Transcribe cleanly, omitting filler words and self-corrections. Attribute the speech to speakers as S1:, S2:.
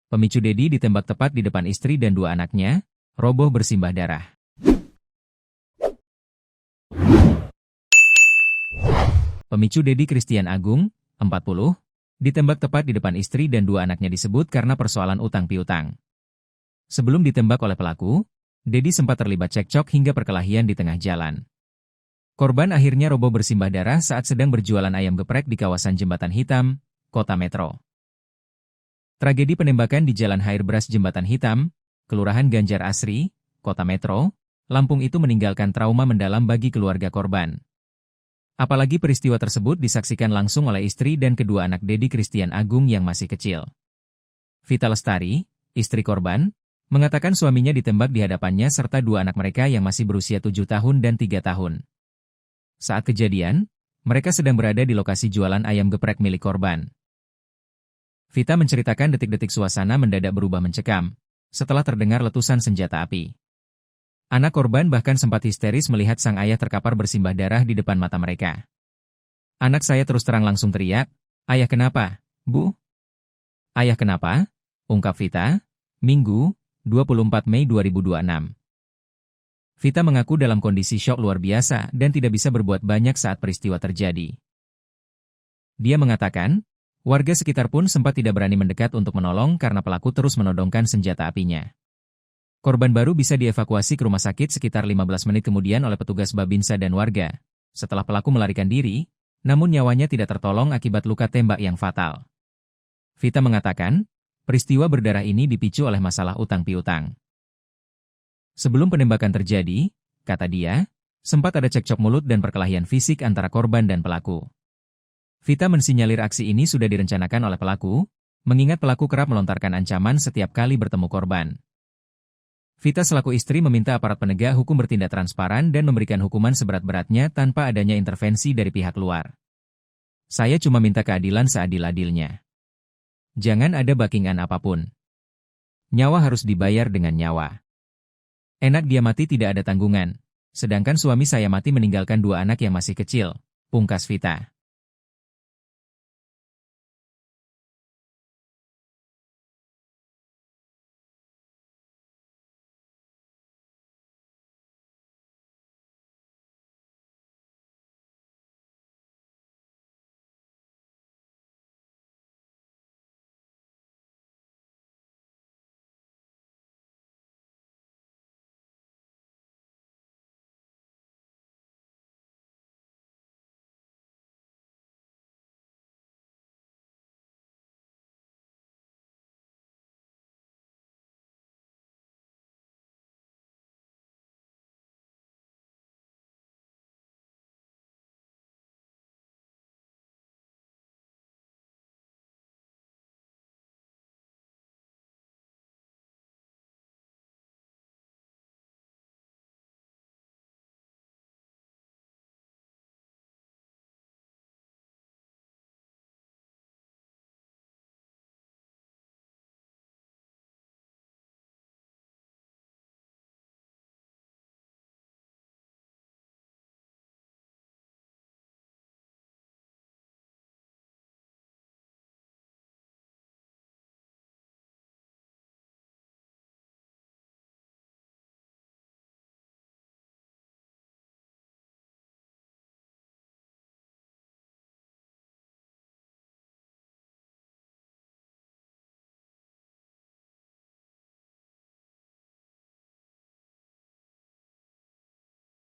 S1: Pemicu Dedi ditembak tepat di depan istri dan dua anaknya, roboh bersimbah darah. Pemicu Dedi Christian Agung, 40, ditembak tepat di depan istri dan dua anaknya disebut karena persoalan utang piutang. Sebelum ditembak oleh pelaku, Dedi sempat terlibat cekcok hingga perkelahian di tengah jalan. Korban akhirnya roboh bersimbah darah saat sedang berjualan ayam geprek di kawasan Jembatan Hitam, Kota Metro. Tragedi penembakan di Jalan Hairbras Jembatan Hitam, Kelurahan Ganjar Asri, Kota Metro, Lampung itu meninggalkan trauma mendalam bagi keluarga korban. Apalagi peristiwa tersebut disaksikan langsung oleh istri dan kedua anak Dedi Christian Agung yang masih kecil. Vita Lestari, istri korban, mengatakan suaminya ditembak di hadapannya serta dua anak mereka yang masih berusia 7 tahun dan 3 tahun. Saat kejadian, mereka sedang berada di lokasi jualan ayam geprek milik korban. Vita menceritakan detik-detik suasana mendadak berubah mencekam, setelah terdengar letusan senjata api. Anak korban bahkan sempat histeris melihat sang ayah terkapar bersimbah darah di depan mata mereka. Anak saya terus terang langsung teriak, "Ayah kenapa, Bu?" "Ayah kenapa?" ungkap Vita, Minggu, 24 Mei 2026. Vita mengaku dalam kondisi syok luar biasa dan tidak bisa berbuat banyak saat peristiwa terjadi. Dia mengatakan, warga sekitar pun sempat tidak berani mendekat untuk menolong karena pelaku terus menodongkan senjata apinya. Korban baru bisa dievakuasi ke rumah sakit sekitar 15 menit kemudian oleh petugas Babinsa dan warga, setelah pelaku melarikan diri, namun nyawanya tidak tertolong akibat luka tembak yang fatal. Vita mengatakan, peristiwa berdarah ini dipicu oleh masalah utang piutang. Sebelum penembakan terjadi, kata dia, sempat ada cekcok mulut dan perkelahian fisik antara korban dan pelaku. Vita mensinyalir aksi ini sudah direncanakan oleh pelaku, mengingat pelaku kerap melontarkan ancaman setiap kali bertemu korban. Vita selaku istri meminta aparat penegak hukum bertindak transparan dan memberikan hukuman seberat-beratnya tanpa adanya intervensi dari pihak luar. Saya cuma minta keadilan seadil-adilnya. Jangan ada backingan apapun. Nyawa harus dibayar dengan nyawa. Enak dia mati tidak ada tanggungan, sedangkan suami saya mati meninggalkan dua anak yang masih kecil, pungkas Vita.